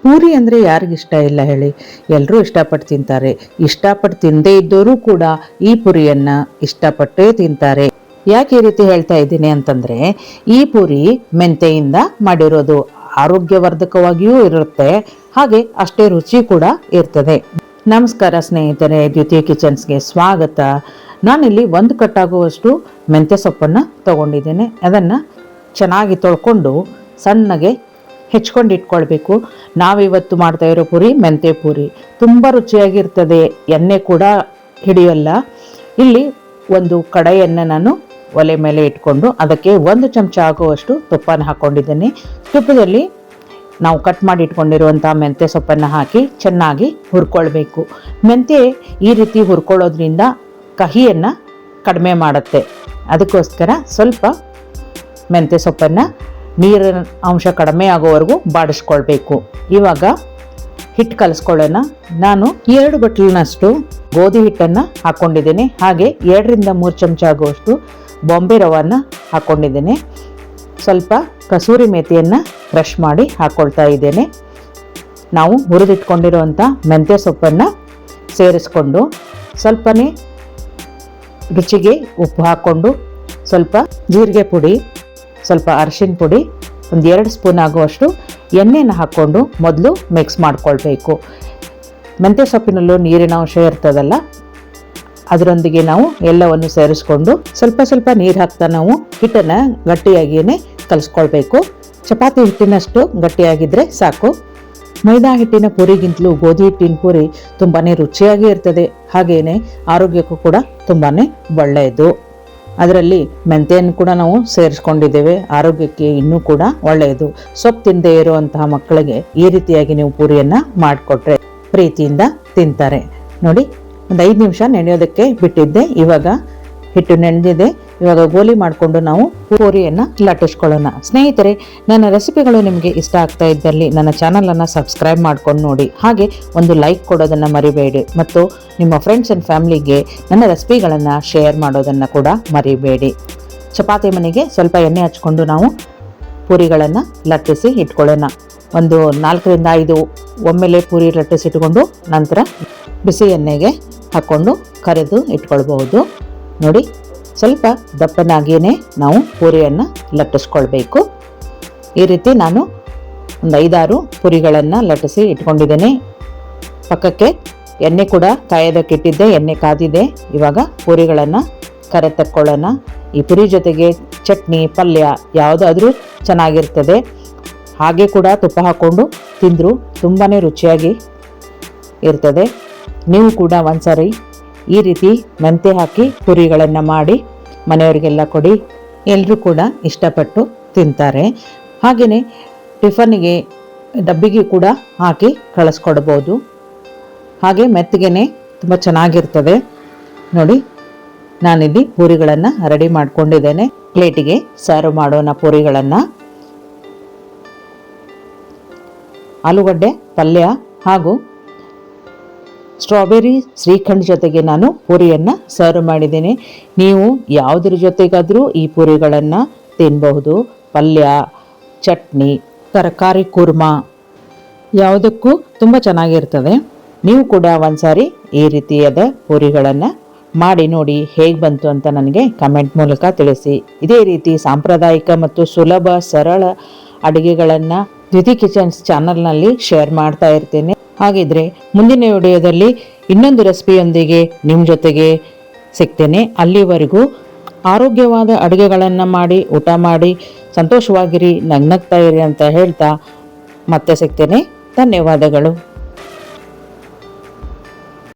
ಪೂರಿ ಅಂದರೆ ಯಾರಿಗಿಷ್ಟ ಇಲ್ಲ ಹೇಳಿ, ಎಲ್ಲರೂ ಇಷ್ಟಪಟ್ಟು ತಿಂತಾರೆ. ಇಷ್ಟಪಟ್ಟು ತಿಂದೇ ಇದ್ದವರು ಕೂಡ ಈ ಪುರಿಯನ್ನು ಇಷ್ಟಪಟ್ಟೇ ತಿಂತಾರೆ. ಯಾಕೆ ಈ ರೀತಿ ಹೇಳ್ತಾ ಇದ್ದೀನಿ ಅಂತಂದರೆ, ಈ ಪೂರಿ ಮೆಂತೆಯಿಂದ ಮಾಡಿರೋದು, ಆರೋಗ್ಯವರ್ಧಕವಾಗಿಯೂ ಇರುತ್ತೆ, ಹಾಗೆ ಅಷ್ಟೇ ರುಚಿ ಕೂಡ ಇರ್ತದೆ. ನಮಸ್ಕಾರ ಸ್ನೇಹಿತರೆ, ದ್ವಿತೀಯ ಕಿಚನ್ಸ್ಗೆ ಸ್ವಾಗತ. ನಾನಿಲ್ಲಿ 1 ಕಟ್ಟಾಗುವಷ್ಟು ಮೆಂತ್ಯ ಸೊಪ್ಪನ್ನು ತಗೊಂಡಿದ್ದೇನೆ. ಅದನ್ನು ಚೆನ್ನಾಗಿ ತೊಳ್ಕೊಂಡು ಸಣ್ಣಗೆ ಹೆಚ್ಕೊಂಡು ಇಟ್ಕೊಳ್ಬೇಕು. ನಾವಿವತ್ತು ಮಾಡ್ತಾ ಇರೋ ಪೂರಿ ಮೆಂತ್ಯ ಪೂರಿ ತುಂಬ ರುಚಿಯಾಗಿರ್ತದೆ, ಎಣ್ಣೆ ಕೂಡ ಹಿಡಿಯಲ್ಲ. ಇಲ್ಲಿ ಒಂದು ಕಡಾಯಿಯನ್ನು ನಾನು ಒಲೆ ಮೇಲೆ ಇಟ್ಕೊಂಡು ಅದಕ್ಕೆ 1 ಚಮಚ ಆಗುವಷ್ಟು ತುಪ್ಪನ ಹಾಕ್ಕೊಂಡಿದ್ದೇನೆ. ತುಪ್ಪದಲ್ಲಿ ನಾವು ಕಟ್ ಮಾಡಿ ಇಟ್ಕೊಂಡಿರುವಂಥ ಮೆಂತ್ಯ ಸೊಪ್ಪನ್ನು ಹಾಕಿ ಚೆನ್ನಾಗಿ ಹುರ್ಕೊಳ್ಬೇಕು. ಮೆಂತ್ಯ ಈ ರೀತಿ ಹುರ್ಕೊಳ್ಳೋದ್ರಿಂದ ಕಹಿಯನ್ನು ಕಡಿಮೆ ಮಾಡುತ್ತೆ. ಅದಕ್ಕೋಸ್ಕರ ಸ್ವಲ್ಪ ಮೆಂತ್ಯ ಸೊಪ್ಪನ್ನು ನೀರಿನ ಅಂಶ ಕಡಿಮೆ ಆಗೋವರೆಗೂ ಬಾಡಿಸ್ಕೊಳ್ಬೇಕು. ಇವಾಗ ಹಿಟ್ಟು ಕಲಿಸ್ಕೊಳ್ಳೋಣ. ನಾನು 2 ಬಟ್ಲಿನಷ್ಟು ಗೋಧಿ ಹಿಟ್ಟನ್ನು ಹಾಕ್ಕೊಂಡಿದ್ದೇನೆ. ಹಾಗೆ 2 ರಿಂದ 3 ಚಮಚ ಆಗುವಷ್ಟು ಬಾಂಬೆ ರವನ್ನು ಹಾಕ್ಕೊಂಡಿದ್ದೇನೆ. ಸ್ವಲ್ಪ ಕಸೂರಿ ಮೇಥಿಯನ್ನು ಕ್ರಷ್ ಮಾಡಿ ಹಾಕ್ಕೊಳ್ತಾ ಇದ್ದೇನೆ. ನಾವು ಹುರಿದಿಟ್ಕೊಂಡಿರುವಂಥ ಮೆಂತ್ಯ ಸೊಪ್ಪನ್ನು ಸೇರಿಸ್ಕೊಂಡು ಸ್ವಲ್ಪನೇ ರುಚಿಗೆ ಉಪ್ಪು ಹಾಕ್ಕೊಂಡು, ಸ್ವಲ್ಪ ಜೀರಿಗೆ ಪುಡಿ, ಸ್ವಲ್ಪ ಅರಿಶಿನ ಪುಡಿ, 1-2 ಸ್ಪೂನ್ ಆಗುವಷ್ಟು ಎಣ್ಣೆಯನ್ನು ಹಾಕ್ಕೊಂಡು ಮೊದಲು ಮಿಕ್ಸ್ ಮಾಡ್ಕೊಳ್ಬೇಕು. ಮೆಂತ್ಯ ಸೊಪ್ಪಿನಲ್ಲೂ ನೀರಿನ ಅಂಶ ಇರ್ತದಲ್ಲ, ಅದರೊಂದಿಗೆ ನಾವು ಎಲ್ಲವನ್ನು ಸೇರಿಸ್ಕೊಂಡು ಸ್ವಲ್ಪ ನೀರು ಹಾಕ್ತಾ ನಾವು ಹಿಟ್ಟನ್ನು ಗಟ್ಟಿಯಾಗಿಯೇ ಕಲಿಸ್ಕೊಳ್ಬೇಕು. ಚಪಾತಿ ಹಿಟ್ಟಿನಷ್ಟು ಗಟ್ಟಿಯಾಗಿದ್ದರೆ ಸಾಕು. ಮೈದಾ ಹಿಟ್ಟಿನ ಪೂರಿಗಿಂತಲೂ ಗೋಧಿ ಹಿಟ್ಟಿನ ಪೂರಿ ತುಂಬಾ ರುಚಿಯಾಗಿ ಇರ್ತದೆ, ಹಾಗೆಯೇ ಆರೋಗ್ಯಕ್ಕೂ ಕೂಡ ತುಂಬಾ ಒಳ್ಳೆಯದು. ಅದರಲ್ಲಿ ಮೆಂತ್ಯನ್ನು ಕೂಡ ನಾವು ಸೇರಿಸ್ಕೊಂಡಿದ್ದೇವೆ, ಆರೋಗ್ಯಕ್ಕೆ ಇನ್ನೂ ಕೂಡ ಒಳ್ಳೆಯದು. ಸೊಪ್ಪು ತಿನ್ನದೇ ಇರುವಂತಹ ಮಕ್ಕಳಿಗೆ ಈ ರೀತಿಯಾಗಿ ನೀವು ಪೂರಿಯನ್ನು ಮಾಡಿಕೊಟ್ರೆ ಪ್ರೀತಿಯಿಂದ ತಿಂತಾರೆ. ನೋಡಿ, ಒಂದು 5 ನಿಮಿಷ ನೆನೆಯೋದಕ್ಕೆ ಬಿಟ್ಟಿದ್ದೆ. ಇವಾಗ ಹಿಟ್ಟು ನೆನೆದಿದೆ. ಇವಾಗ ಗೋಲಿ ಮಾಡಿಕೊಂಡು ನಾವು ಪೂರಿಯನ್ನು ಲಟ್ಟಿಸ್ಕೊಳ್ಳೋಣ. ಸ್ನೇಹಿತರೆ, ನನ್ನ ರೆಸಿಪಿಗಳು ನಿಮಗೆ ಇಷ್ಟ ಆಗ್ತಾ ಇದ್ದಲ್ಲಿ ನನ್ನ ಚಾನಲನ್ನು ಸಬ್ಸ್ಕ್ರೈಬ್ ಮಾಡ್ಕೊಂಡು ನೋಡಿ. ಹಾಗೆ ಒಂದು ಲೈಕ್ ಕೊಡೋದನ್ನು ಮರಿಬೇಡಿ, ಮತ್ತು ನಿಮ್ಮ ಫ್ರೆಂಡ್ಸ್ ಆ್ಯಂಡ್ ಫ್ಯಾಮಿಲಿಗೆ ನನ್ನ ರೆಸಿಪಿಗಳನ್ನು ಶೇರ್ ಮಾಡೋದನ್ನು ಕೂಡ ಮರಿಬೇಡಿ. ಚಪಾತಿ ಮನೆಗೆ ಸ್ವಲ್ಪ ಎಣ್ಣೆ ಹಚ್ಕೊಂಡು ನಾವು ಪೂರಿಗಳನ್ನು ಲಟ್ಟಿಸಿ ಇಟ್ಕೊಳ್ಳೋಣ. ಒಂದು 4 ರಿಂದ 5 ಒಮ್ಮೆಲೆ ಪೂರಿ ಲಟ್ಟಿಸಿಟ್ಕೊಂಡು ನಂತರ ಬಿಸಿ ಎಣ್ಣೆಗೆ ಹಾಕ್ಕೊಂಡು ಕರೆದು ಇಟ್ಕೊಳ್ಬಹುದು. ನೋಡಿ, ಸ್ವಲ್ಪ ದಪ್ಪನಾಗಿಯೇ ನಾವು ಪೂರಿಯನ್ನು ಲಟ್ಟಿಸ್ಕೊಳ್ಬೇಕು. ಈ ರೀತಿ ನಾನು ಒಂದು 5-6 ಪೂರಿಗಳನ್ನು ಲಟ್ಟಿಸಿ ಇಟ್ಕೊಂಡಿದ್ದೇನೆ. ಪಕ್ಕಕ್ಕೆ ಎಣ್ಣೆ ಕೂಡ ಕಾಯೋದಕ್ಕಿಟ್ಟಿದ್ದೆ, ಎಣ್ಣೆ ಕಾದಿದೆ. ಇವಾಗ ಪೂರಿಗಳನ್ನು ಕರೆ ತಕ್ಕೊಳ್ಳೋಣ. ಈ ಪೂರಿ ಜೊತೆಗೆ ಚಟ್ನಿ, ಪಲ್ಯ ಯಾವುದಾದ್ರೂ ಚೆನ್ನಾಗಿರ್ತದೆ. ಹಾಗೆ ಕೂಡ ತುಪ್ಪ ಹಾಕ್ಕೊಂಡು ತಿಂದರೂ ತುಂಬಾ ರುಚಿಯಾಗಿ ಇರ್ತದೆ. ನೀವು ಕೂಡ ಒಂದ್ಸರಿ ಈ ರೀತಿ ಮೆಂತ್ಯ ಹಾಕಿ ಪೂರಿಗಳನ್ನು ಮಾಡಿ ಮನೆಯವರಿಗೆಲ್ಲ ಕೊಡಿ, ಎಲ್ಲರೂ ಕೂಡ ಇಷ್ಟಪಟ್ಟು ತಿಂತಾರೆ. ಹಾಗೆಯೇ ಟಿಫನ್ನಿಗೆ ಡಬ್ಬಿಗೆ ಕೂಡ ಹಾಕಿ ಕಳಿಸ್ಕೊಡ್ಬೋದು. ಹಾಗೆ ಮೆತ್ತಗೆ ತುಂಬ ಚೆನ್ನಾಗಿರ್ತದೆ. ನೋಡಿ, ನಾನಿಲ್ಲಿ ಪೂರಿಗಳನ್ನು ರೆಡಿ ಮಾಡ್ಕೊಂಡಿದ್ದೇನೆ. ಪ್ಲೇಟಿಗೆ ಸರ್ವ್ ಮಾಡೋಣ ಪೂರಿಗಳನ್ನು. ಆಲೂಗಡ್ಡೆ ಪಲ್ಯ ಹಾಗೂ ಸ್ಟ್ರಾಬೆರಿ ಶ್ರೀಖಂಡ್ ಜೊತೆಗೆ ನಾನು ಪೂರಿಯನ್ನು ಸರ್ವ್ ಮಾಡಿದ್ದೇನೆ. ನೀವು ಯಾವುದ್ರ ಜೊತೆಗಾದರೂ ಈ ಪೂರಿಗಳನ್ನು ತಿನ್ನಬಹುದು. ಪಲ್ಯ, ಚಟ್ನಿ, ತರಕಾರಿ ಕುರ್ಮಾ ಯಾವುದಕ್ಕೂ ತುಂಬ ಚೆನ್ನಾಗಿರ್ತದೆ. ನೀವು ಕೂಡ ಒಂದ್ಸಾರಿ ಈ ರೀತಿಯಾದ ಪೂರಿಗಳನ್ನು ಮಾಡಿ ನೋಡಿ, ಹೇಗೆ ಬಂತು ಅಂತ ನನಗೆ ಕಮೆಂಟ್ ಮೂಲಕ ತಿಳಿಸಿ. ಇದೇ ರೀತಿ ಸಾಂಪ್ರದಾಯಿಕ ಮತ್ತು ಸುಲಭ ಸರಳ ಅಡುಗೆಗಳನ್ನು ದ್ವಿತೀಯ ಕಿಚನ್ಸ್ ಚಾನಲ್ನಲ್ಲಿ ಶೇರ್ ಮಾಡ್ತಾ ಇರ್ತೇನೆ. ಹಾಗಿದ್ರೆ ಮುಂದಿನ ವಿಡಿಯೋದಲ್ಲಿ ಇನ್ನೊಂದು ರೆಸಿಪಿಯೊಂದಿಗೆ ನಿಮ್ಮ ಜೊತೆಗೆ ಸಿಗ್ತೇನೆ. ಅಲ್ಲಿವರೆಗೂ ಆರೋಗ್ಯವಾದ ಅಡುಗೆಗಳನ್ನು ಮಾಡಿ ಊಟ ಮಾಡಿ ಸಂತೋಷವಾಗಿರಿ, ನಗ್ನಗ್ತಾ ಇರಿ ಅಂತ ಹೇಳ್ತಾ ಮತ್ತೆ ಸಿಗ್ತೇನೆ. ಧನ್ಯವಾದಗಳು.